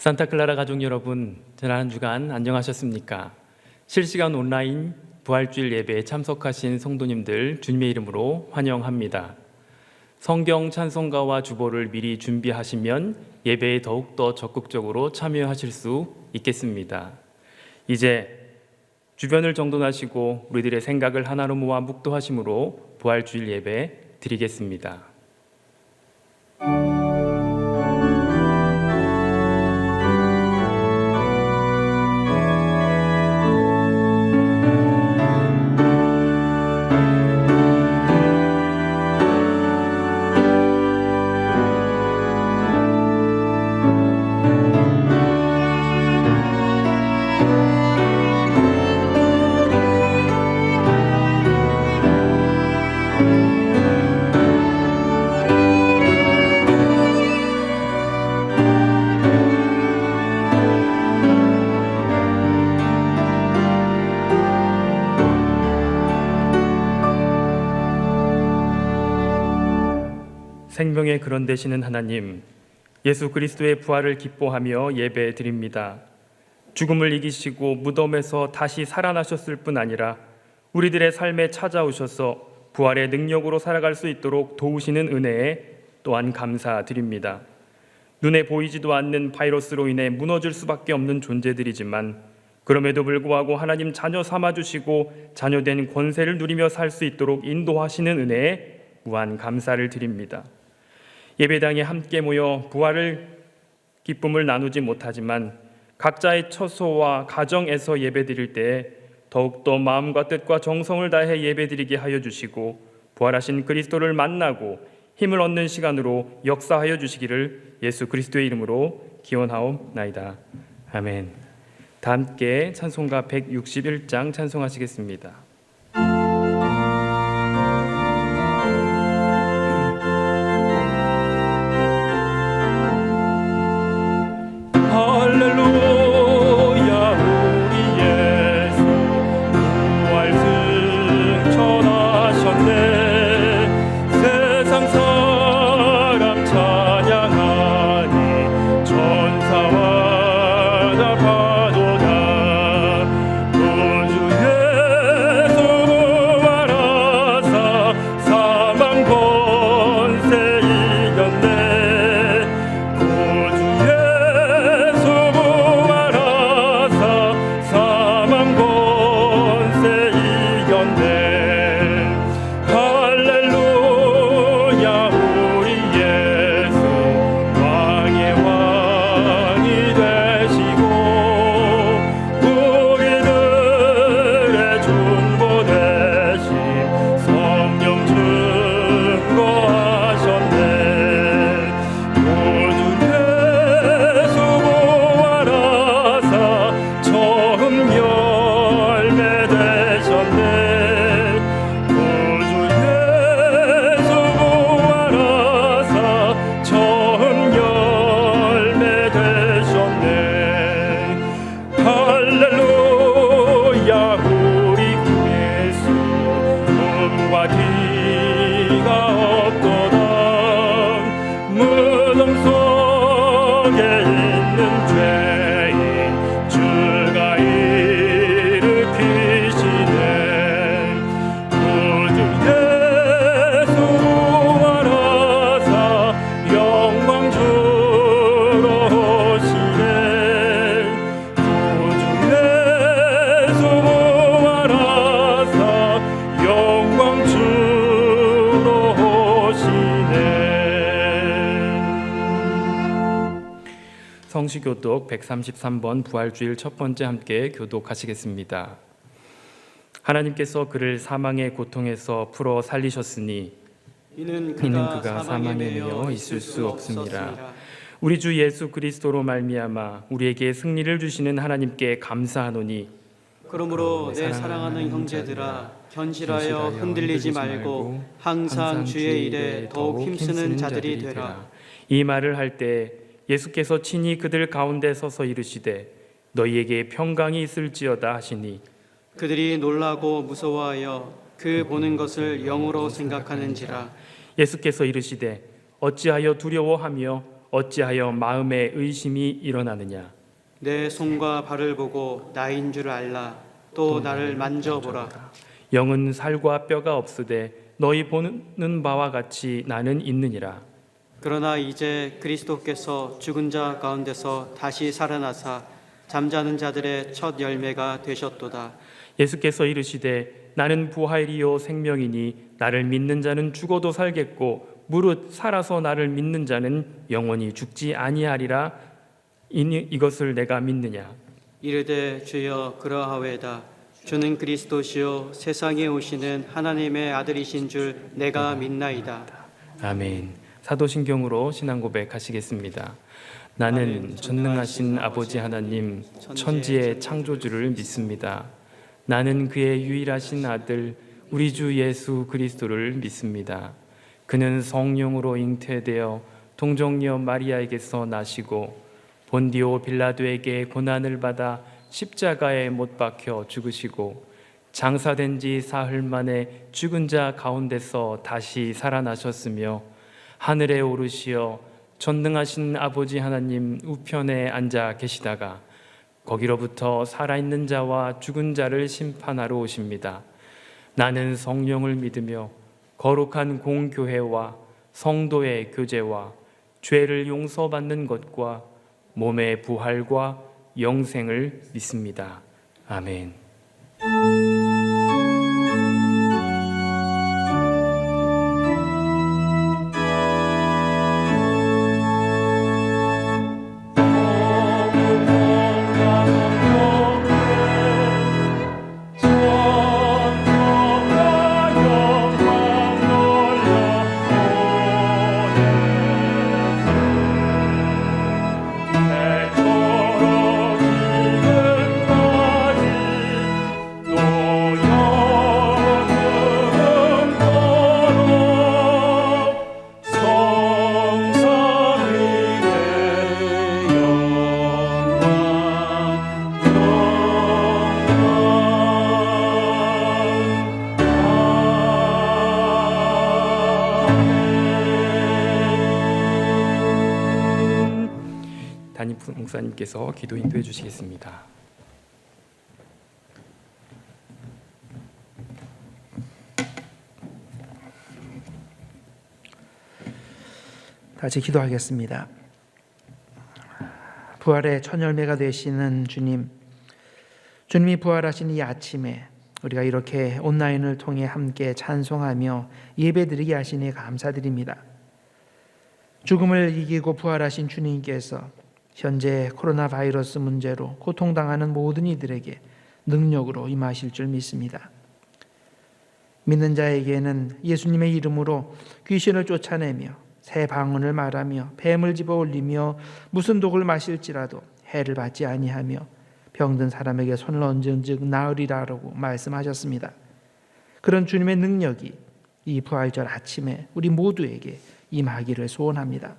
산타클라라 가족 여러분, 지난 한 주간 안녕하셨습니까? 실시간 온라인 부활주일 예배에 참석하신 성도님들 주님의 이름으로 환영합니다. 성경 찬송가와 주보를 미리 준비하시면 예배에 더욱더 적극적으로 참여하실 수 있겠습니다. 이제 주변을 정돈하시고 우리들의 생각을 하나로 모아 묵도하심으로 부활주일 예배 드리겠습니다. 성경에 그런 되시는 하나님, 예수 그리스도의 부활을 기뻐하며 예배 드립니다. 죽음을 이기시고 무덤에서 다시 살아나셨을 뿐 아니라 우리들의 삶에 찾아오셔서 부활의 능력으로 살아갈 수 있도록 도우시는 은혜에 또한 감사드립니다. 눈에 보이지도 않는 바이러스로 인해 무너질 수밖에 없는 존재들이지만 그럼에도 불구하고 하나님 자녀 삼아주시고 자녀된 권세를 누리며 살 수 있도록 인도하시는 은혜에 무한 감사를 드립니다. 예배당에 함께 모여 부활을 기쁨을 나누지 못하지만 각자의 처소와 가정에서 예배드릴 때 더욱더 마음과 뜻과 정성을 다해 예배드리게 하여 주시고 부활하신 그리스도를 만나고 힘을 얻는 시간으로 역사하여 주시기를 예수 그리스도의 이름으로 기원하옵나이다. 아멘. 다 함께 찬송가 161장 찬송하시겠습니다. 성시교독 133번 부활주일 첫 번째 함께 교독하시겠습니다. 하나님께서 그를 사망의 고통에서 풀어 살리셨으니 이는 그가 사망에 매여 있을 수 없습니다. 우리 주 예수 그리스도로 말미암아 우리에게 승리를 주시는 하나님께 감사하노니 그러므로 내 사랑하는 형제들아 견실하여 흔들리지 말고 항상 주의 일에 더욱 힘쓰는 자들이 되라. 이 말을 할 때 예수께서 친히 그들 가운데 서서 이르시되 너희에게 평강이 있을지어다 하시니 그들이 놀라고 무서워하여 그 보는 것을 영으로 생각하는지라. 예수께서 이르시되 어찌하여 두려워하며 어찌하여 마음에 의심이 일어나느냐. 내 손과 발을 보고 나인 줄 알라. 또 나를 만져보라. 영은 살과 뼈가 없으되 너희 보는 바와 같이 나는 있느니라. 그러나 이제 그리스도께서 죽은 자 가운데서 다시 살아나사 잠자는 자들의 첫 열매가 되셨도다. 예수께서 이르시되 나는 부활이요 생명이니 나를 믿는 자는 죽어도 살겠고 무릇 살아서 나를 믿는 자는 영원히 죽지 아니하리라. 이것을 내가 믿느냐. 이르되 주여 그러하외다. 주는 그리스도시요 세상에 오시는 하나님의 아들이신 줄 내가 믿나이다. 아멘. 사도신경으로 신앙 고백하시겠습니다. 나는 전능하신 아버지 하나님 천지의 창조주를 믿습니다. 나는 그의 유일하신 아들 우리 주 예수 그리스도를 믿습니다. 그는 성령으로 잉태되어 동정녀 마리아에게서 나시고 본디오 빌라도에게 고난을 받아 십자가에 못 박혀 죽으시고 장사된 지 사흘 만에 죽은 자 가운데서 다시 살아나셨으며 하늘에 오르시어 전능하신 아버지 하나님 우편에 앉아 계시다가 거기로부터 살아있는 자와 죽은 자를 심판하러 오십니다. 나는 성령을 믿으며 거룩한 공교회와 성도의 교제와 죄를 용서받는 것과 몸의 부활과 영생을 믿습니다. 아멘. 담임 목사님께서 기도 인도해 주시겠습니다. 다시 기도하겠습니다. 부활의 첫 열매가 되시는 주님, 주님이 부활하신 이 아침에 우리가 이렇게 온라인을 통해 함께 찬송하며 예배드리게 하시니 감사드립니다. 죽음을 이기고 부활하신 주님께서 현재 코로나 바이러스 문제로 고통당하는 모든 이들에게 능력으로 임하실 줄 믿습니다. 믿는 자에게는 예수님의 이름으로 귀신을 쫓아내며 새 방언을 말하며 뱀을 집어 올리며 무슨 독을 마실지라도 해를 받지 아니하며 병든 사람에게 손을 얹은즉 나으리라라고 말씀하셨습니다. 그런 주님의 능력이 이 부활절 아침에 우리 모두에게 임하기를 소원합니다.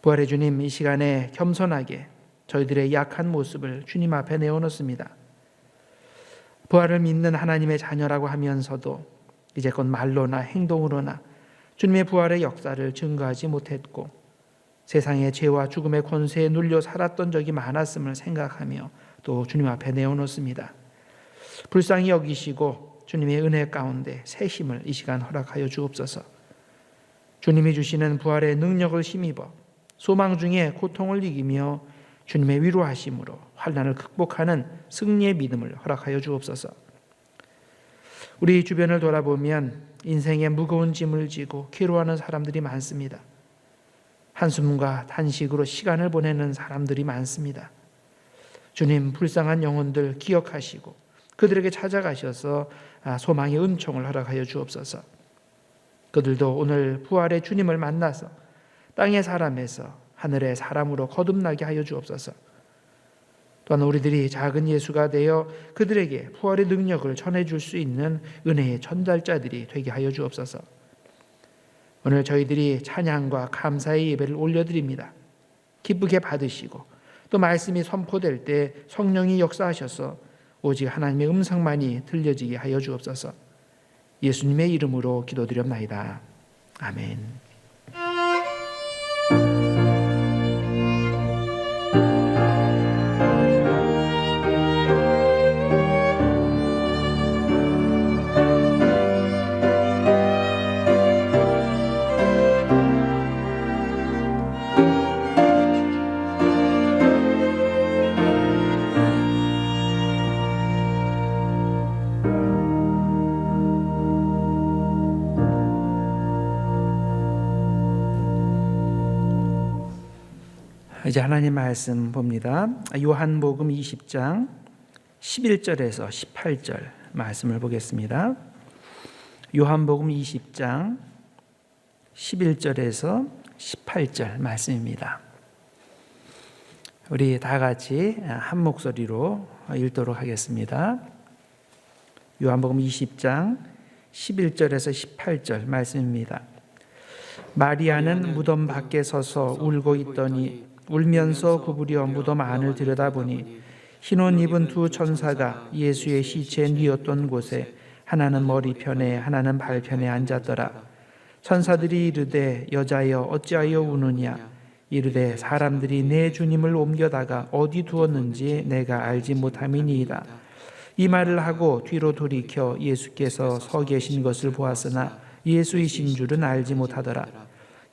부활의 주님, 이 시간에 겸손하게 저희들의 약한 모습을 주님 앞에 내어놓습니다. 부활을 믿는 하나님의 자녀라고 하면서도 이제껏 말로나 행동으로나 주님의 부활의 역사를 증거하지 못했고 세상의 죄와 죽음의 권세에 눌려 살았던 적이 많았음을 생각하며 또 주님 앞에 내어놓습니다. 불쌍히 여기시고 주님의 은혜 가운데 새 힘을 이 시간 허락하여 주옵소서. 주님이 주시는 부활의 능력을 힘입어 소망 중에 고통을 이기며 주님의 위로하심으로 환난을 극복하는 승리의 믿음을 허락하여 주옵소서. 우리 주변을 돌아보면 인생의 무거운 짐을 지고 괴로워하는 사람들이 많습니다. 한숨과 탄식으로 시간을 보내는 사람들이 많습니다. 주님, 불쌍한 영혼들 기억하시고 그들에게 찾아가셔서 소망의 은총을 허락하여 주옵소서. 그들도 오늘 부활의 주님을 만나서 땅의 사람에서 하늘의 사람으로 거듭나게 하여 주옵소서. 또한 우리들이 작은 예수가 되어 그들에게 부활의 능력을 전해줄 수 있는 은혜의 전달자들이 되게 하여 주옵소서. 오늘 저희들이 찬양과 감사의 예배를 올려드립니다. 기쁘게 받으시고 또 말씀이 선포될 때 성령이 역사하셔서 오직 하나님의 음성만이 들려지게 하여 주옵소서. 예수님의 이름으로 기도드렸나이다. 아멘. 이제 하나님 말씀 봅니다. 요한복음 20장 11절에서 18절 말씀을 보겠습니다. 요한복음 20장 11절에서 18절 말씀입니다. 우리 다 같이 한 목소리로 읽도록 하겠습니다. 요한복음 20장 11절에서 18절 말씀입니다. 마리아는 무덤 밖에 서서 울고 있더니 울면서 구부려 무덤 안을 들여다보니 흰 옷 입은 두 천사가 예수의 시체 뉘었던 곳에 하나는 머리편에 하나는 발편에 앉았더라. 천사들이 이르되 여자여 어찌하여 우느냐 이르되 사람들이 내 주님을 옮겨다가 어디 두었는지 내가 알지 못함이니이다. 이 말을 하고 뒤로 돌이켜 예수께서 서 계신 것을 보았으나 예수이신 줄은 알지 못하더라.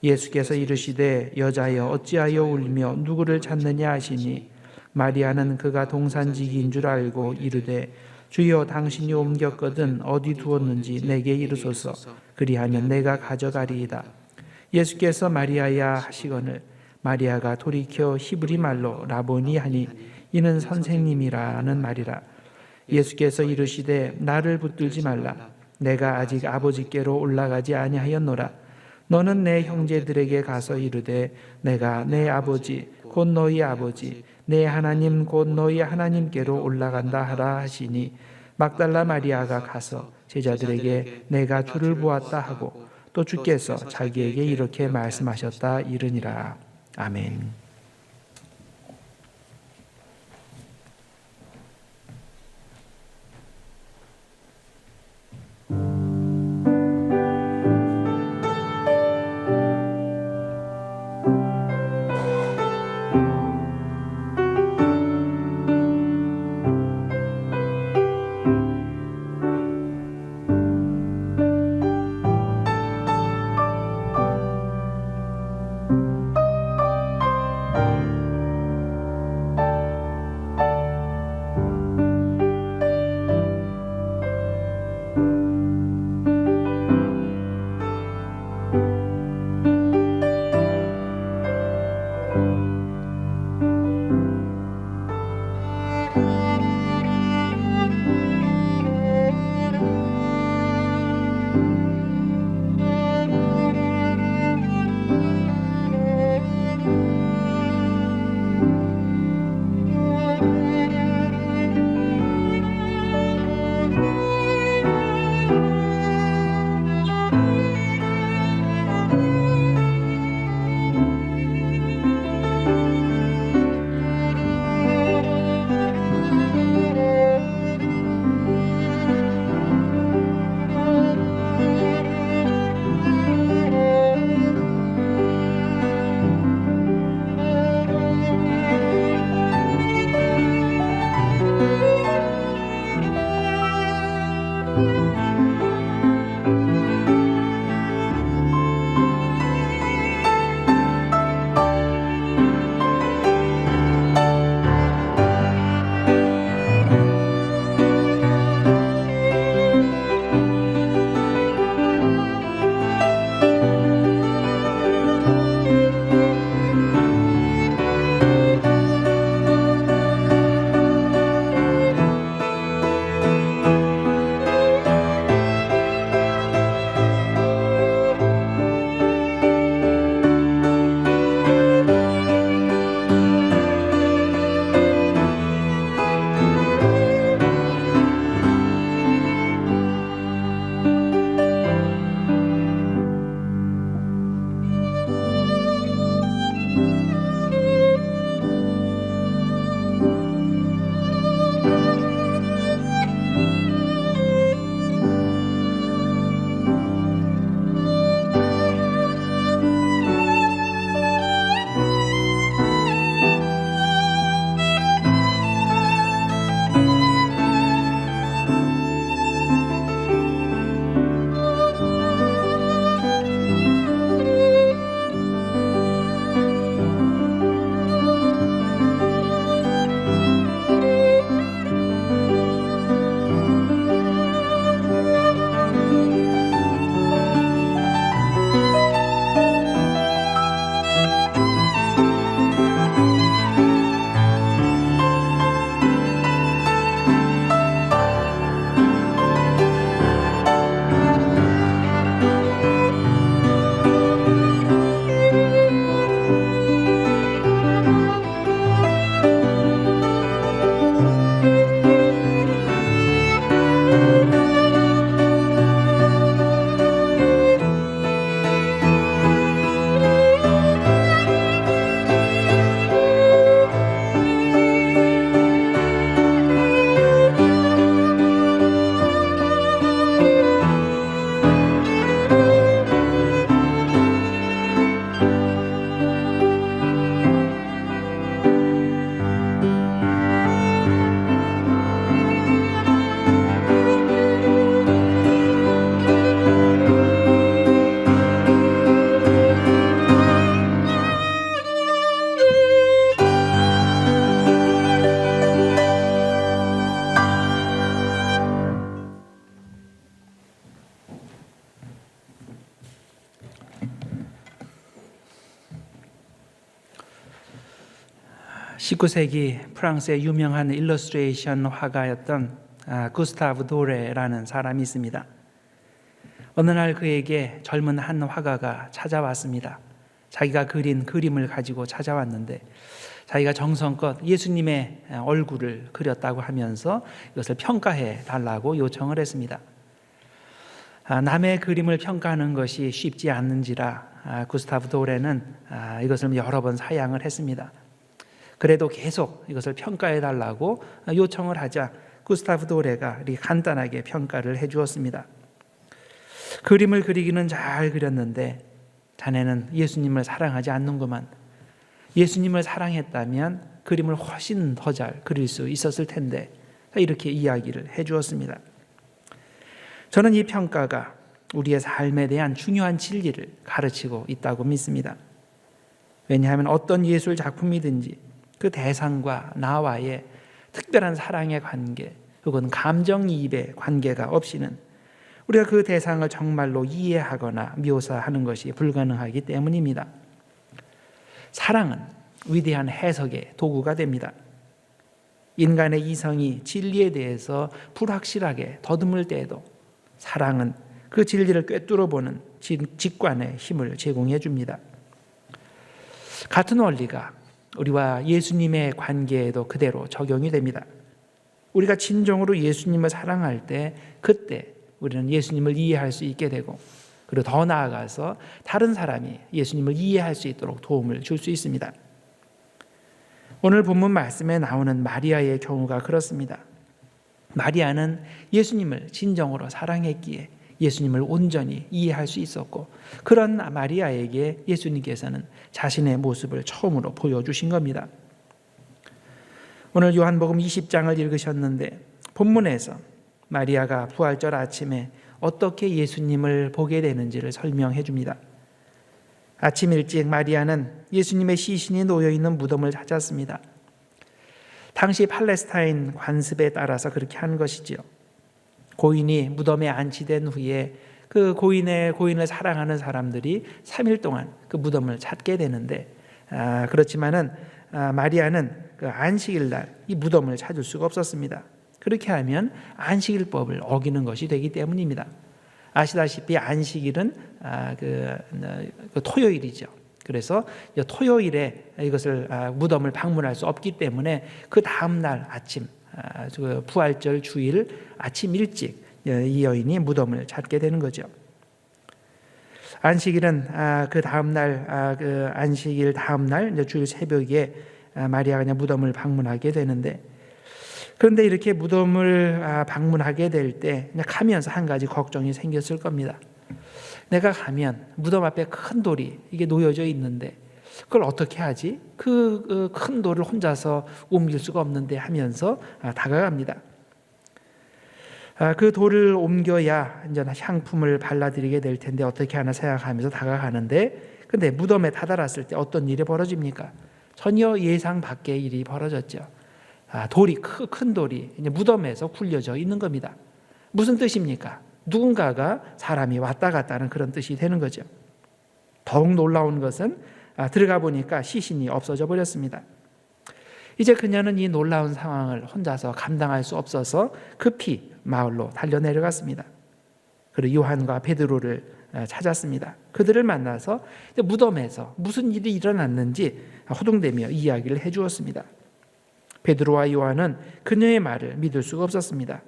예수께서 이르시되 여자여 어찌하여 울며 누구를 찾느냐 하시니 마리아는 그가 동산지기인 줄 알고 이르되 주여 당신이 옮겼거든 어디 두었는지 내게 이르소서. 그리하면 내가 가져가리이다. 예수께서 마리아야 하시거늘 마리아가 돌이켜 히브리 말로 라보니 하니 이는 선생님이라는 말이라. 예수께서 이르시되 나를 붙들지 말라. 내가 아직 아버지께로 올라가지 아니하였노라. 너는 내 형제들에게 가서 이르되 내가 내 아버지 곧 너희 아버지 내 하나님 곧 너희 하나님께로 올라간다 하라 하시니 막달라 마리아가 가서 제자들에게 내가 주를 보았다 하고 또 주께서 자기에게 이렇게 말씀하셨다 이르니라. 아멘. 19세기 프랑스의 유명한 일러스트레이션 화가였던 구스타브 도레라는 사람이 있습니다. 어느 날 그에게 젊은 한 화가가 찾아왔습니다. 자기가 그린 그림을 가지고 찾아왔는데 자기가 정성껏 예수님의 얼굴을 그렸다고 하면서 이것을 평가해 달라고 요청을 했습니다. 남의 그림을 평가하는 것이 쉽지 않는지라 구스타브 도레는 이것을 여러 번 사양을 했습니다. 그래도 계속 이것을 평가해 달라고 요청을 하자 구스타브 도레가 간단하게 평가를 해 주었습니다. 그림을 그리기는 잘 그렸는데 자네는 예수님을 사랑하지 않는구만. 예수님을 사랑했다면 그림을 훨씬 더 잘 그릴 수 있었을 텐데, 이렇게 이야기를 해 주었습니다. 저는 이 평가가 우리의 삶에 대한 중요한 진리를 가르치고 있다고 믿습니다. 왜냐하면 어떤 예술 작품이든지 그 대상과 나와의 특별한 사랑의 관계 혹은 감정이입의 관계가 없이는 우리가 그 대상을 정말로 이해하거나 묘사하는 것이 불가능하기 때문입니다. 사랑은 위대한 해석의 도구가 됩니다. 인간의 이성이 진리에 대해서 불확실하게 더듬을 때에도 사랑은 그 진리를 꿰뚫어보는 직관의 힘을 제공해 줍니다. 같은 원리가 우리와 예수님의 관계에도 그대로 적용이 됩니다. 우리가 진정으로 예수님을 사랑할 때 그때 우리는 예수님을 이해할 수 있게 되고, 그리고 더 나아가서 다른 사람이 예수님을 이해할 수 있도록 도움을 줄 수 있습니다. 오늘 본문 말씀에 나오는 마리아의 경우가 그렇습니다. 마리아는 예수님을 진정으로 사랑했기에 예수님을 온전히 이해할 수 있었고, 그런 마리아에게 예수님께서는 자신의 모습을 처음으로 보여주신 겁니다. 오늘 요한복음 20장을 읽으셨는데 본문에서 마리아가 부활절 아침에 어떻게 예수님을 보게 되는지를 설명해 줍니다. 아침 일찍 마리아는 예수님의 시신이 놓여있는 무덤을 찾았습니다. 당시 팔레스타인 관습에 따라서 그렇게 한 것이지요. 고인이 무덤에 안치된 후에 그 고인을 사랑하는 사람들이 3일 동안 그 무덤을 찾게 되는데, 그렇지만은 마리아는 그 안식일 날 이 무덤을 찾을 수가 없었습니다. 그렇게 하면 안식일법을 어기는 것이 되기 때문입니다. 아시다시피 안식일은 그 토요일이죠. 그래서 토요일에 이것을 무덤을 방문할 수 없기 때문에 그 다음 날 아침, 부활절 주일 아침 일찍 이 여인이 무덤을 찾게 되는 거죠. 안식일은 그 다음 날, 그 안식일 다음 날 주일 새벽에 마리아가 그냥 무덤을 방문하게 되는데, 그런데 이렇게 무덤을 방문하게 될 때 가면서 한 가지 걱정이 생겼을 겁니다. 내가 가면 무덤 앞에 큰 돌이 이게 놓여져 있는데 그걸 어떻게 하지? 그 큰 돌을 혼자서 옮길 수가 없는데 하면서 다가갑니다. 그 돌을 옮겨야 이제 향품을 발라드리게 될 텐데 어떻게 하나 생각하면서 다가가는데, 근데 무덤에 다다랐을 때 어떤 일이 벌어집니까? 전혀 예상 밖의 일이 벌어졌죠. 돌이 큰 돌이 이제 무덤에서 굴려져 있는 겁니다. 무슨 뜻입니까? 누군가가 사람이 왔다 갔다 하는 그런 뜻이 되는 거죠. 더욱 놀라운 것은 들어가 보니까 시신이 없어져 버렸습니다. 이제 그녀는 이 놀라운 상황을 혼자서 감당할 수 없어서 급히 마을로 달려 내려갔습니다. 그리고 요한과 베드로를 찾았습니다. 그들을 만나서 무덤에서 무슨 일이 일어났는지 호둥대며 이야기를 해주었습니다. 베드로와 요한은 그녀의 말을 믿을 수가 없었습니다.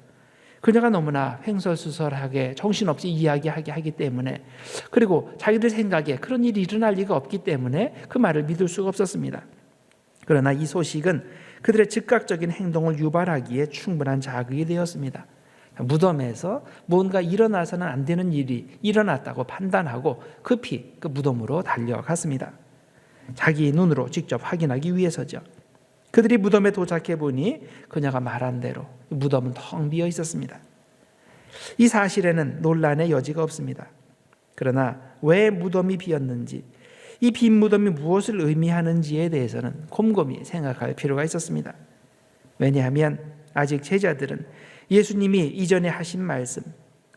그녀가 너무나 횡설수설하게 정신없이 이야기하게 하기 때문에, 그리고 자기들 생각에 그런 일이 일어날 리가 없기 때문에 그 말을 믿을 수가 없었습니다. 그러나 이 소식은 그들의 즉각적인 행동을 유발하기에 충분한 자극이 되었습니다. 무덤에서 뭔가 일어나서는 안 되는 일이 일어났다고 판단하고 급히 그 무덤으로 달려갔습니다. 자기 눈으로 직접 확인하기 위해서죠. 그들이 무덤에 도착해 보니 그녀가 말한 대로 무덤은 텅 비어 있었습니다. 이 사실에는 논란의 여지가 없습니다. 그러나 왜 무덤이 비었는지, 이 빈 무덤이 무엇을 의미하는지에 대해서는 곰곰이 생각할 필요가 있었습니다. 왜냐하면 아직 제자들은 예수님이 이전에 하신 말씀,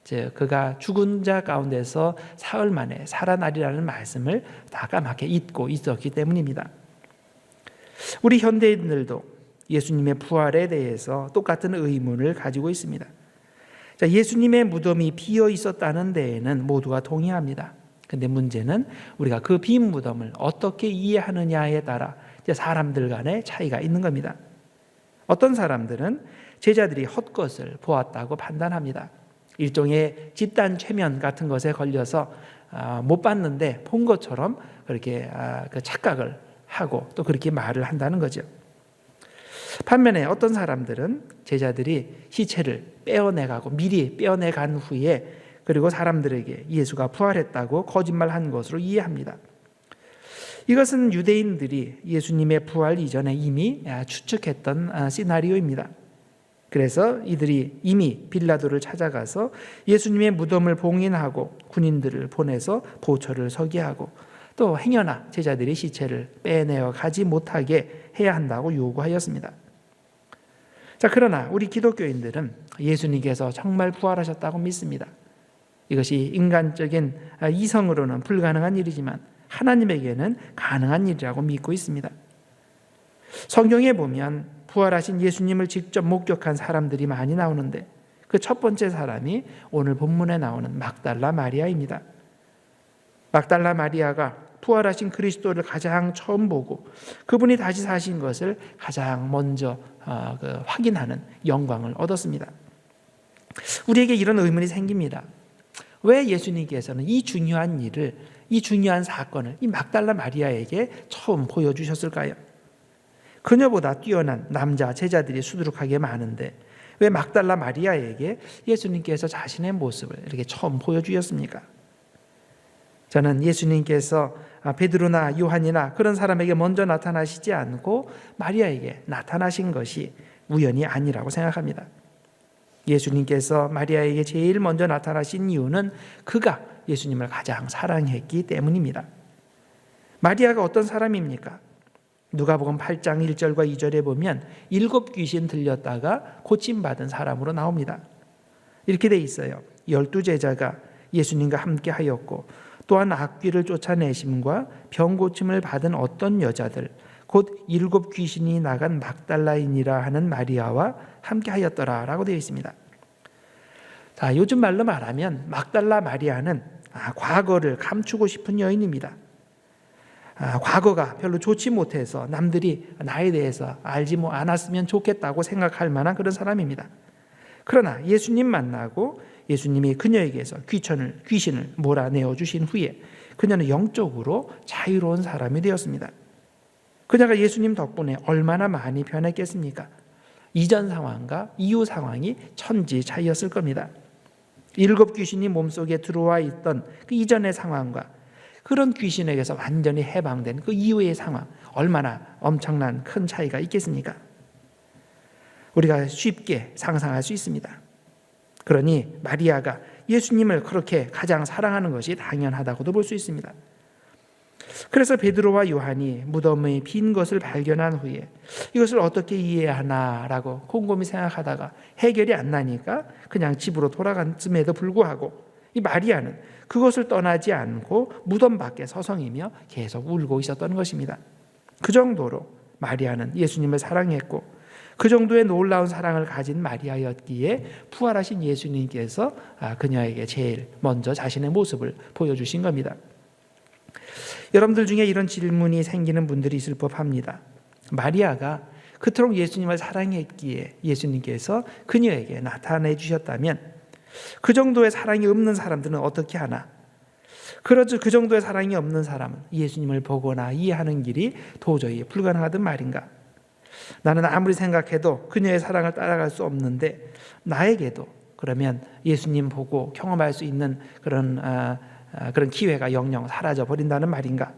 즉 그가 죽은 자 가운데서 사흘 만에 살아나리라는 말씀을 다 까맣게 잊고 있었기 때문입니다. 우리 현대인들도 예수님의 부활에 대해서 똑같은 의문을 가지고 있습니다. 자, 예수님의 무덤이 비어 있었다는 데에는 모두가 동의합니다. 근데 문제는 우리가 그 빈 무덤을 어떻게 이해하느냐에 따라 사람들 간의 차이가 있는 겁니다. 어떤 사람들은 제자들이 헛것을 보았다고 판단합니다. 일종의 집단 최면 같은 것에 걸려서 못 봤는데 본 것처럼 그렇게 그 착각을 하고 또 그렇게 말을 한다는 거죠. 반면에 어떤 사람들은 제자들이 시체를 빼어내가고 미리 빼어내간 후에 그리고 사람들에게 예수가 부활했다고 거짓말한 것으로 이해합니다. 이것은 유대인들이 예수님의 부활 이전에 이미 추측했던 시나리오입니다. 그래서 이들이 이미 빌라도를 찾아가서 예수님의 무덤을 봉인하고 군인들을 보내서 보초를 서게 하고 또 행여나 제자들이 시체를 빼내어 가지 못하게 해야 한다고 요구하였습니다. 자, 그러나 우리 기독교인들은 예수님께서 정말 부활하셨다고 믿습니다. 이것이 인간적인 이성으로는 불가능한 일이지만 하나님에게는 가능한 일이라고 믿고 있습니다. 성경에 보면 부활하신 예수님을 직접 목격한 사람들이 많이 나오는데 그 첫 번째 사람이 오늘 본문에 나오는 막달라 마리아입니다. 막달라 마리아가 부활하신 그리스도를 가장 처음 보고 그분이 다시 사신 것을 가장 먼저 확인하는 영광을 얻었습니다. 우리에게 이런 의문이 생깁니다. 왜 예수님께서는 이 중요한 일을, 이 중요한 사건을 이 막달라 마리아에게 처음 보여주셨을까요? 그녀보다 뛰어난 남자 제자들이 수두룩하게 많은데 왜 막달라 마리아에게 예수님께서 자신의 모습을 이렇게 처음 보여주셨습니까? 저는 예수님께서 베드로나 요한이나 그런 사람에게 먼저 나타나시지 않고 마리아에게 나타나신 것이 우연이 아니라고 생각합니다. 예수님께서 마리아에게 제일 먼저 나타나신 이유는 그가 예수님을 가장 사랑했기 때문입니다. 마리아가 어떤 사람입니까? 누가복음 8장 1절과 2절에 보면 7 귀신 들렸다가 고침받은 사람으로 나옵니다. 이렇게 돼 있어요. 12제자가 예수님과 함께 하였고 또한 악귀를 쫓아내심과 병고침을 받은 어떤 여자들 곧 7 귀신이 나간 막달라인이라 하는 마리아와 함께 하였더라 라고 되어 있습니다. 자, 요즘 말로 말하면 막달라 마리아는 과거를 감추고 싶은 여인입니다. 과거가 별로 좋지 못해서 남들이 나에 대해서 알지 않았으면 좋겠다고 생각할 만한 그런 사람입니다. 그러나 예수님 만나고 예수님이 그녀에게서 귀신을 몰아내어 주신 후에 그녀는 영적으로 자유로운 사람이 되었습니다. 그녀가 예수님 덕분에 얼마나 많이 변했겠습니까? 이전 상황과 이후 상황이 천지 차이였을 겁니다. 7 귀신이 몸속에 들어와 있던 그 이전의 상황과 그런 귀신에게서 완전히 해방된 그 이후의 상황, 얼마나 엄청난 큰 차이가 있겠습니까? 우리가 쉽게 상상할 수 있습니다. 그러니 마리아가 예수님을 그렇게 가장 사랑하는 것이 당연하다고도 볼 수 있습니다. 그래서 베드로와 요한이 무덤의 빈 것을 발견한 후에 이것을 어떻게 이해하나라고 곰곰이 생각하다가 해결이 안 나니까 그냥 집으로 돌아간음에도 불구하고 이 마리아는 그것을 떠나지 않고 무덤 밖에 서성이며 계속 울고 있었던 것입니다. 그 정도로 마리아는 예수님을 사랑했고 그 정도의 놀라운 사랑을 가진 마리아였기에 부활하신 예수님께서 그녀에게 제일 먼저 자신의 모습을 보여주신 겁니다. 여러분들 중에 이런 질문이 생기는 분들이 있을 법합니다. 마리아가 그토록 예수님을 사랑했기에 예수님께서 그녀에게 나타내 주셨다면 그 정도의 사랑이 없는 사람들은 어떻게 하나? 그렇죠. 그 정도의 사랑이 없는 사람은 예수님을 보거나 이해하는 길이 도저히 불가능하단 말인가? 나는 아무리 생각해도 그녀의 사랑을 따라갈 수 없는데 나에게도 그러면 예수님 보고 경험할 수 있는 그런 기회가 영영 사라져 버린다는 말인가?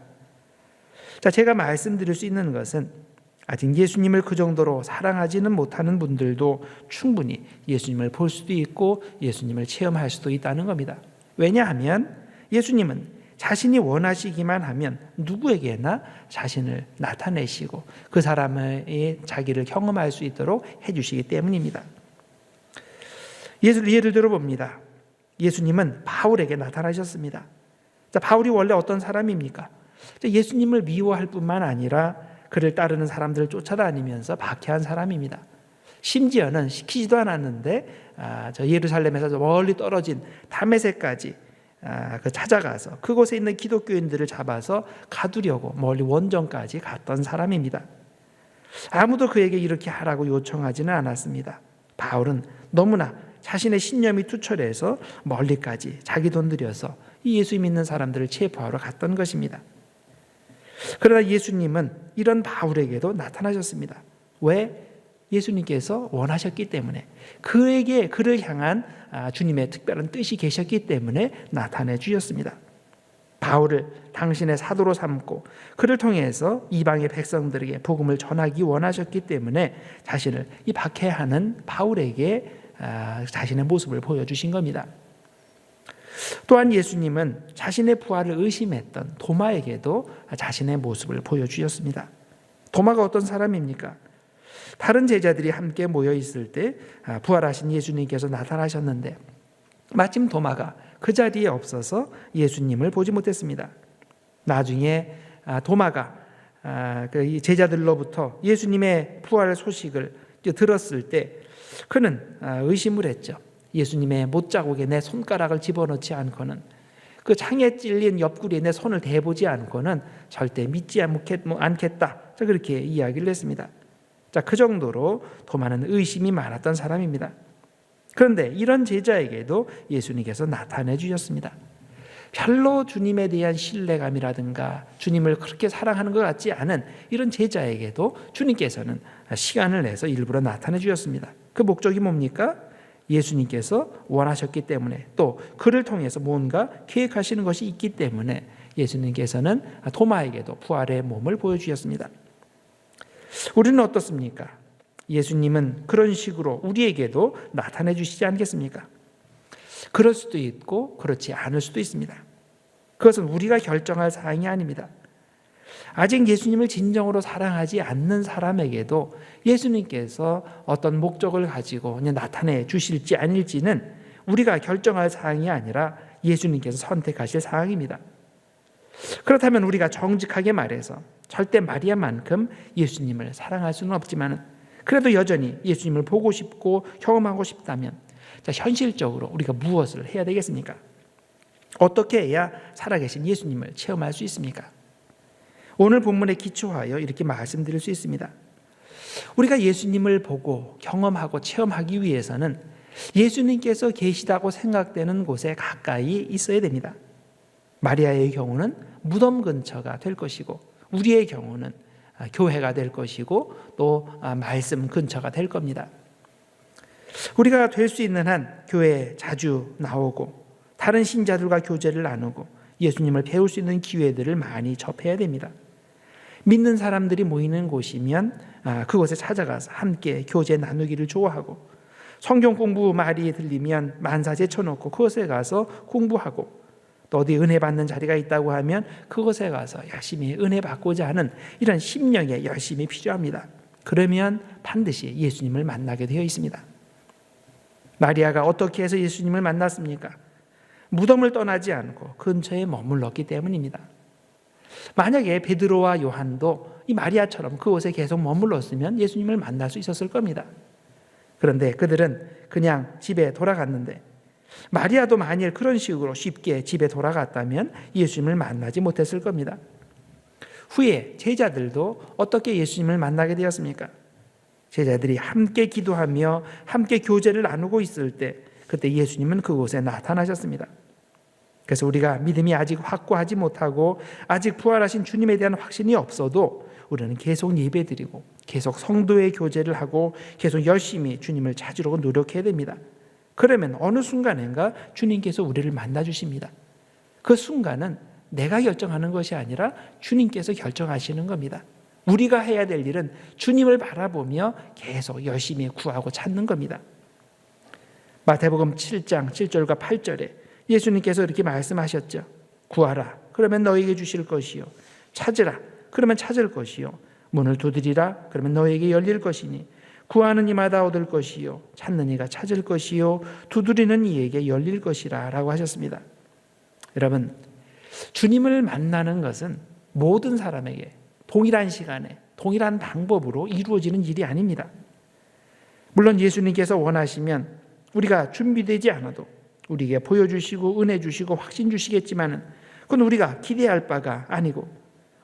자, 제가 말씀드릴 수 있는 것은 아직 예수님을 그 정도로 사랑하지는 못하는 분들도 충분히 예수님을 볼 수도 있고 예수님을 체험할 수도 있다는 겁니다. 왜냐하면 예수님은 자신이 원하시기만 하면 누구에게나 자신을 나타내시고 그 사람의 자기를 경험할 수 있도록 해주시기 때문입니다. 예를 들어봅니다. 예수님은 바울에게 나타나셨습니다. 자, 바울이 원래 어떤 사람입니까? 예수님을 미워할 뿐만 아니라 그를 따르는 사람들을 쫓아다니면서 박해한 사람입니다. 심지어는 시키지도 않았는데 저 예루살렘에서 저 멀리 떨어진 다메섹까지 찾아가서 그곳에 있는 기독교인들을 잡아서 가두려고 멀리 원정까지 갔던 사람입니다. 아무도 그에게 이렇게 하라고 요청하지는 않았습니다. 바울은 너무나 자신의 신념이 투철해서 멀리까지 자기 돈 들여서 이 예수 믿는 사람들을 체포하러 갔던 것입니다. 그러나 예수님은 이런 바울에게도 나타나셨습니다. 왜? 예수님께서 원하셨기 때문에, 그를 향한 주님의 특별한 뜻이 계셨기 때문에 나타내 주셨습니다. 바울을 당신의 사도로 삼고 그를 통해서 이방의 백성들에게 복음을 전하기 원하셨기 때문에 자신을 이 박해하는 바울에게 자신의 모습을 보여주신 겁니다. 또한 예수님은 자신의 부활을 의심했던 도마에게도 자신의 모습을 보여주셨습니다. 도마가 어떤 사람입니까? 다른 제자들이 함께 모여 있을 때 부활하신 예수님께서 나타나셨는데 마침 도마가 그 자리에 없어서 예수님을 보지 못했습니다. 나중에 도마가 그 제자들로부터 예수님의 부활 소식을 들었을 때 그는 의심을 했죠. 예수님의 못자국에 내 손가락을 집어넣지 않고는, 그 창에 찔린 옆구리에 내 손을 대보지 않고는 절대 믿지 않겠다. 그렇게 이야기를 했습니다. 그 정도로 도마는 의심이 많았던 사람입니다. 그런데 이런 제자에게도 예수님께서 나타내 주셨습니다. 별로 주님에 대한 신뢰감이라든가 주님을 그렇게 사랑하는 것 같지 않은 이런 제자에게도 주님께서는 시간을 내서 일부러 나타내 주셨습니다. 그 목적이 뭡니까? 예수님께서 원하셨기 때문에, 또 그를 통해서 뭔가 계획하시는 것이 있기 때문에 예수님께서는 도마에게도 부활의 몸을 보여주셨습니다. 우리는 어떻습니까? 예수님은 그런 식으로 우리에게도 나타내 주시지 않겠습니까? 그럴 수도 있고 그렇지 않을 수도 있습니다. 그것은 우리가 결정할 사항이 아닙니다. 아직 예수님을 진정으로 사랑하지 않는 사람에게도 예수님께서 어떤 목적을 가지고 나타내 주실지 아닐지는 우리가 결정할 사항이 아니라 예수님께서 선택하실 사항입니다. 그렇다면 우리가 정직하게 말해서 절대 마리아만큼 예수님을 사랑할 수는 없지만 그래도 여전히 예수님을 보고 싶고 경험하고 싶다면 현실적으로 우리가 무엇을 해야 되겠습니까? 어떻게 해야 살아계신 예수님을 체험할 수 있습니까? 오늘 본문에 기초하여 이렇게 말씀드릴 수 있습니다. 우리가 예수님을 보고 경험하고 체험하기 위해서는 예수님께서 계시다고 생각되는 곳에 가까이 있어야 됩니다. 마리아의 경우는 무덤 근처가 될 것이고, 우리의 경우는 교회가 될 것이고, 또 말씀 근처가 될 겁니다. 우리가 될 수 있는 한 교회에 자주 나오고 다른 신자들과 교제를 나누고 예수님을 배울 수 있는 기회들을 많이 접해야 됩니다. 믿는 사람들이 모이는 곳이면 그곳에 찾아가서 함께 교제 나누기를 좋아하고, 성경 공부 말이 들리면 만사 제쳐놓고 그곳에 가서 공부하고, 또 어디 은혜 받는 자리가 있다고 하면 그곳에 가서 열심히 은혜 받고자 하는 이런 심령의 열심이 필요합니다. 그러면 반드시 예수님을 만나게 되어 있습니다. 마리아가 어떻게 해서 예수님을 만났습니까? 무덤을 떠나지 않고 근처에 머물렀기 때문입니다. 만약에 베드로와 요한도 이 마리아처럼 그곳에 계속 머물렀으면 예수님을 만날 수 있었을 겁니다. 그런데 그들은 그냥 집에 돌아갔는데, 마리아도 만일 그런 식으로 쉽게 집에 돌아갔다면 예수님을 만나지 못했을 겁니다. 후에 제자들도 어떻게 예수님을 만나게 되었습니까? 제자들이 함께 기도하며 함께 교제를 나누고 있을 때 그때 예수님은 그곳에 나타나셨습니다. 그래서 우리가 믿음이 아직 확고하지 못하고 아직 부활하신 주님에 대한 확신이 없어도 우리는 계속 예배드리고 계속 성도의 교제를 하고 계속 열심히 주님을 찾으려고 노력해야 됩니다. 그러면 어느 순간인가 주님께서 우리를 만나 주십니다. 그 순간은 내가 결정하는 것이 아니라 주님께서 결정하시는 겁니다. 우리가 해야 될 일은 주님을 바라보며 계속 열심히 구하고 찾는 겁니다. 마태복음 7장 7절과 8절에 예수님께서 이렇게 말씀하셨죠. 구하라, 그러면 너에게 주실 것이요. 찾으라, 그러면 찾을 것이요. 문을 두드리라, 그러면 너에게 열릴 것이니 구하는 이마다 얻을 것이요, 찾는 이가 찾을 것이요, 두드리는 이에게 열릴 것이라 라고 하셨습니다. 여러분, 주님을 만나는 것은 모든 사람에게 동일한 시간에 동일한 방법으로 이루어지는 일이 아닙니다. 물론 예수님께서 원하시면 우리가 준비되지 않아도 우리에게 보여주시고 은혜 주시고 확신 주시겠지만은 그건 우리가 기대할 바가 아니고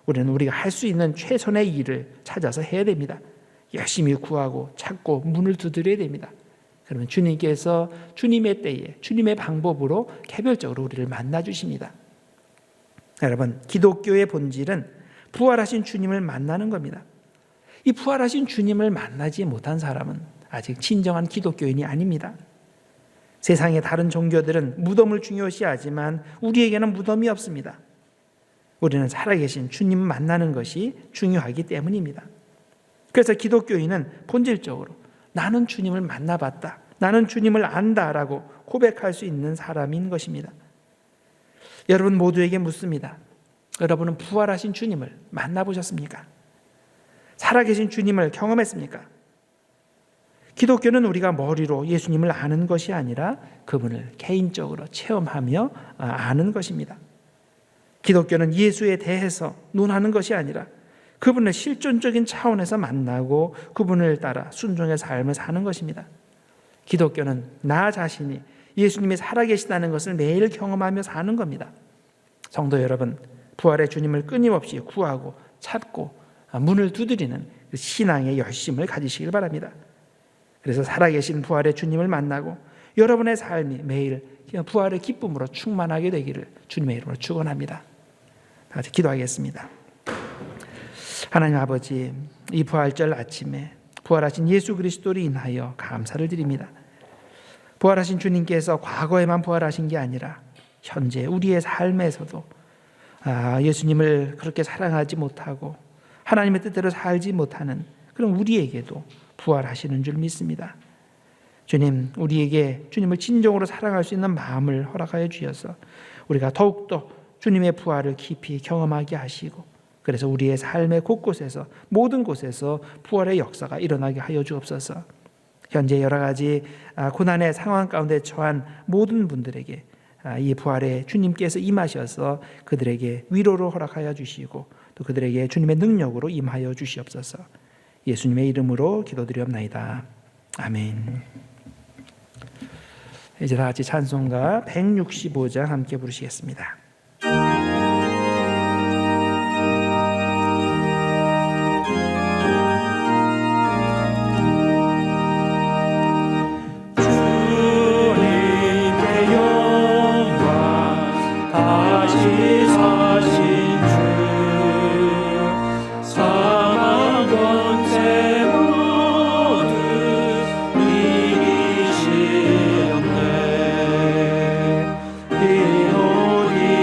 우리는 우리가 할 수 있는 최선의 일을 찾아서 해야 됩니다. 열심히 구하고 찾고 문을 두드려야 됩니다. 그러면 주님께서 주님의 때에 주님의 방법으로 개별적으로 우리를 만나 주십니다. 여러분, 기독교의 본질은 부활하신 주님을 만나는 겁니다. 이 부활하신 주님을 만나지 못한 사람은 아직 진정한 기독교인이 아닙니다. 세상의 다른 종교들은 무덤을 중요시하지만 우리에게는 무덤이 없습니다. 우리는 살아계신 주님 만나는 것이 중요하기 때문입니다. 그래서 기독교인은 본질적으로 나는 주님을 만나봤다, 나는 주님을 안다라고 고백할 수 있는 사람인 것입니다. 여러분 모두에게 묻습니다. 여러분은 부활하신 주님을 만나보셨습니까? 살아계신 주님을 경험했습니까? 기독교는 우리가 머리로 예수님을 아는 것이 아니라 그분을 개인적으로 체험하며 아는 것입니다. 기독교는 예수에 대해서 논하는 것이 아니라 그분을 실존적인 차원에서 만나고 그분을 따라 순종의 삶을 사는 것입니다. 기독교는 나 자신이 예수님이 살아계시다는 것을 매일 경험하며 사는 겁니다. 성도 여러분, 부활의 주님을 끊임없이 구하고 찾고 문을 두드리는 신앙의 열심을 가지시길 바랍니다. 그래서 살아계신 부활의 주님을 만나고 여러분의 삶이 매일 부활의 기쁨으로 충만하게 되기를 주님의 이름으로 축원합니다. 다 같이 기도하겠습니다. 하나님 아버지, 이 부활절 아침에 부활하신 예수 그리스도를 인하여 감사를 드립니다. 부활하신 주님께서 과거에만 부활하신 게 아니라 현재 우리의 삶에서도 예수님을 그렇게 사랑하지 못하고 하나님의 뜻대로 살지 못하는 그런 우리에게도 부활하시는 줄 믿습니다. 주님, 우리에게 주님을 진정으로 사랑할 수 있는 마음을 허락하여 주셔서 우리가 더욱더 주님의 부활을 깊이 경험하게 하시고 그래서 우리의 삶의 곳곳에서 모든 곳에서 부활의 역사가 일어나게 하여 주옵소서. 현재 여러 가지 고난의 상황 가운데 처한 모든 분들에게 이 부활의 주님께서 임하셔서 그들에게 위로를 허락하여 주시고 또 그들에게 주님의 능력으로 임하여 주시옵소서. 예수님의 이름으로 기도드리옵나이다. 아멘. 이제 다 같이 찬송가 165장 함께 부르시겠습니다. 이오리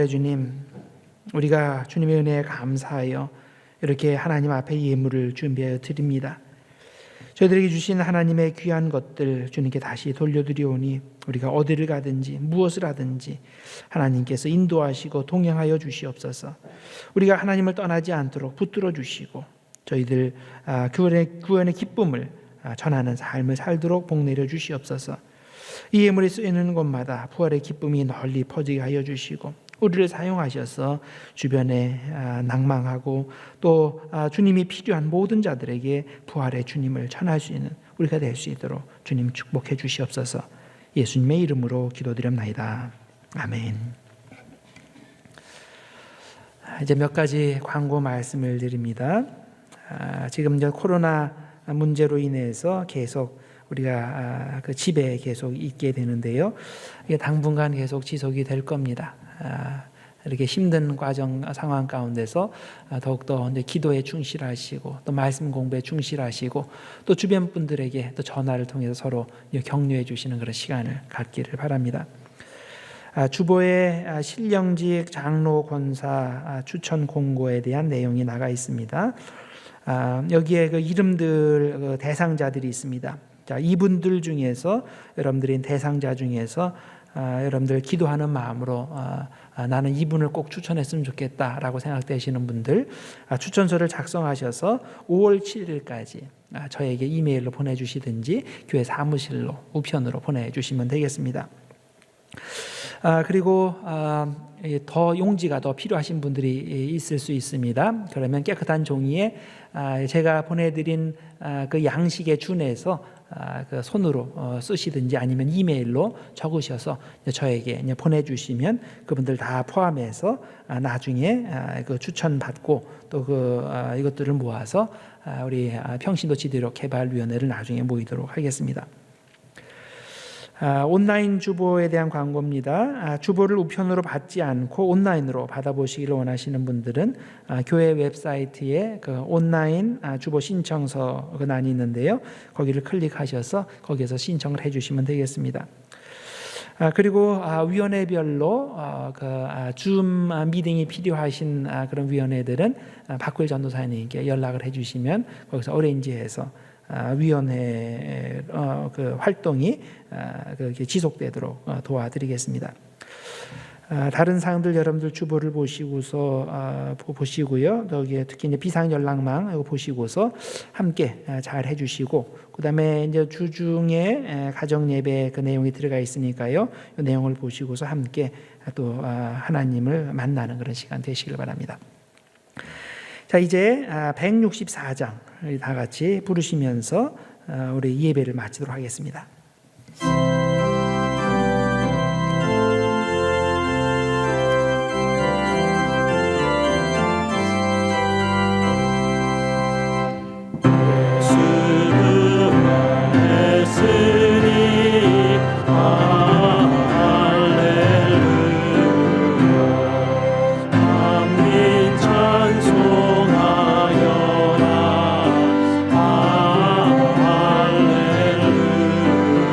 부활의 주님, 우리가 주님의 은혜에 감사하여 이렇게 하나님 앞에 예물을 준비하여 드립니다. 저희들에게 주신 하나님의 귀한 것들 주님께 다시 돌려드리오니 우리가 어디를 가든지 무엇을 하든지 하나님께서 인도하시고 동행하여 주시옵소서. 우리가 하나님을 떠나지 않도록 붙들어 주시고 저희들 구원의 기쁨을 전하는 삶을 살도록 복내려 주시옵소서. 이 예물이 쓰이는 곳마다 부활의 기쁨이 널리 퍼지게 하여 주시고 우리를 사용하셔서 주변에 낭망하고 또 주님이 필요한 모든 자들에게 부활의 주님을 전할 수 있는 우리가 될 수 있도록 주님 축복해 주시옵소서. 예수님의 이름으로 기도드립나이다. 아멘. 이제 몇 가지 광고 말씀을 드립니다. 지금 이제 코로나 문제로 인해서 계속 우리가 그 집에 계속 있게 되는데요. 이게 당분간 계속 지속이 될 겁니다. 이렇게 힘든 과정 상황 가운데서 더욱더 이제 기도에 충실하시고 또 말씀 공부에 충실하시고 또 주변 분들에게 또 전화를 통해서 서로 격려해 주시는 그런 시간을 갖기를 바랍니다. 주보의 신령직 장로 권사 추천 공고에 대한 내용이 나가 있습니다. 여기에 그 이름들 대상자들이 있습니다. 자, 이분들 중에서 여러분들이 대상자 중에서 여러분들 기도하는 마음으로 나는 이분을 꼭 추천했으면 좋겠다라고 생각되시는 분들 추천서를 작성하셔서 5월 7일까지 저에게 이메일로 보내주시든지 교회 사무실로 우편으로 보내주시면 되겠습니다. 그리고 더 용지가 더 필요하신 분들이 있을 수 있습니다. 그러면 깨끗한 종이에 제가 보내드린 그 양식에 준해서 그 손으로 쓰시든지 아니면 이메일로 적으셔서 저에게 보내주시면 그분들 다 포함해서 나중에 그 추천받고 또 그 이것들을 모아서 우리 평신도 지도력 개발위원회를 나중에 모이도록 하겠습니다. 온라인 주보에 대한 광고입니다. 주보를 우편으로 받지 않고 온라인으로 받아보시기를 원하시는 분들은 교회 웹사이트에 그 온라인 주보 신청서가 난이 있는데요. 거기를 클릭하셔서 거기에서 신청을 해주시면 되겠습니다. 그리고 위원회별로 줌 미팅이 필요하신 그런 위원회들은 박구일 전도사님께 연락을 해주시면 거기서 어레인지해서 위원회 그 활동이 지속되도록 도와드리겠습니다. 다른 사항들 여러분들 주보를 보시고서 보시고요. 여기에 특히 이제 비상 연락망 이거 보시고서 함께 잘 해주시고 그다음에 이제 주중에 가정 예배 그 내용이 들어가 있으니까요. 이 내용을 보시고서 함께 또 하나님을 만나는 그런 시간 되시길 바랍니다. 자, 이제 164장 다 같이 부르시면서 우리 예배를 마치도록 하겠습니다. 찬송하여라 할렐루야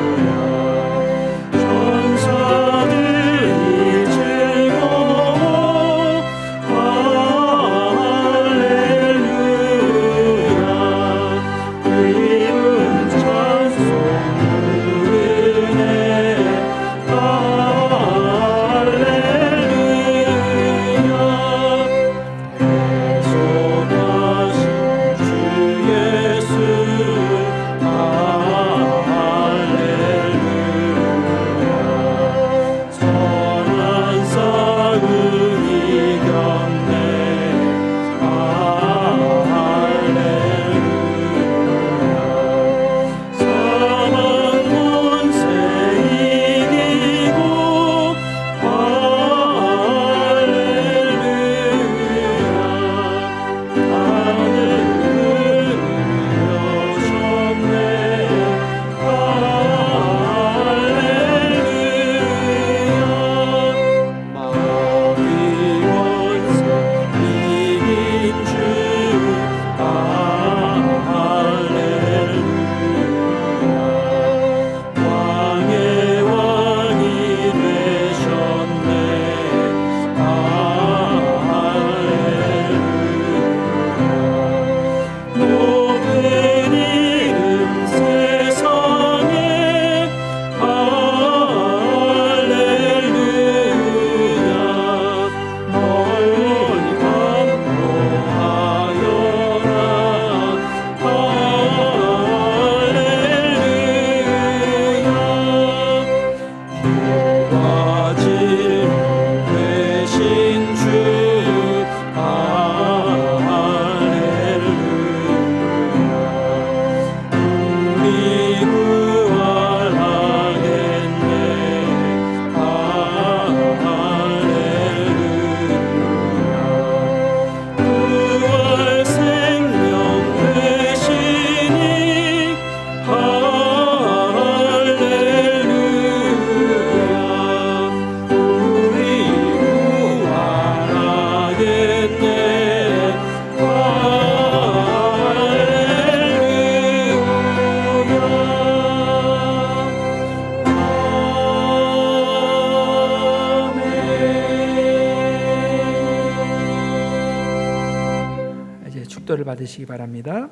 축도를 받으시기 바랍니다.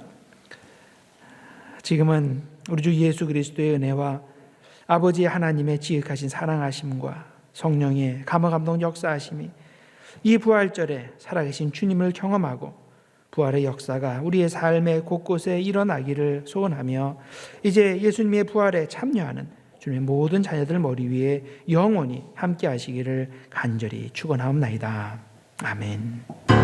지금은 우리 주 예수 그리스도의 은혜와 아버지 하나님의 지극하신 사랑하심과 성령의 감화감동 역사하심이 이 부활절에 살아계신 주님을 경험하고 부활의 역사가 우리의 삶의 곳곳에 일어나기를 소원하며 이제 예수님의 부활에 참여하는 주님의 모든 자녀들 머리 위에 영원히 함께 하시기를 간절히 축원하옵나이다. 아멘.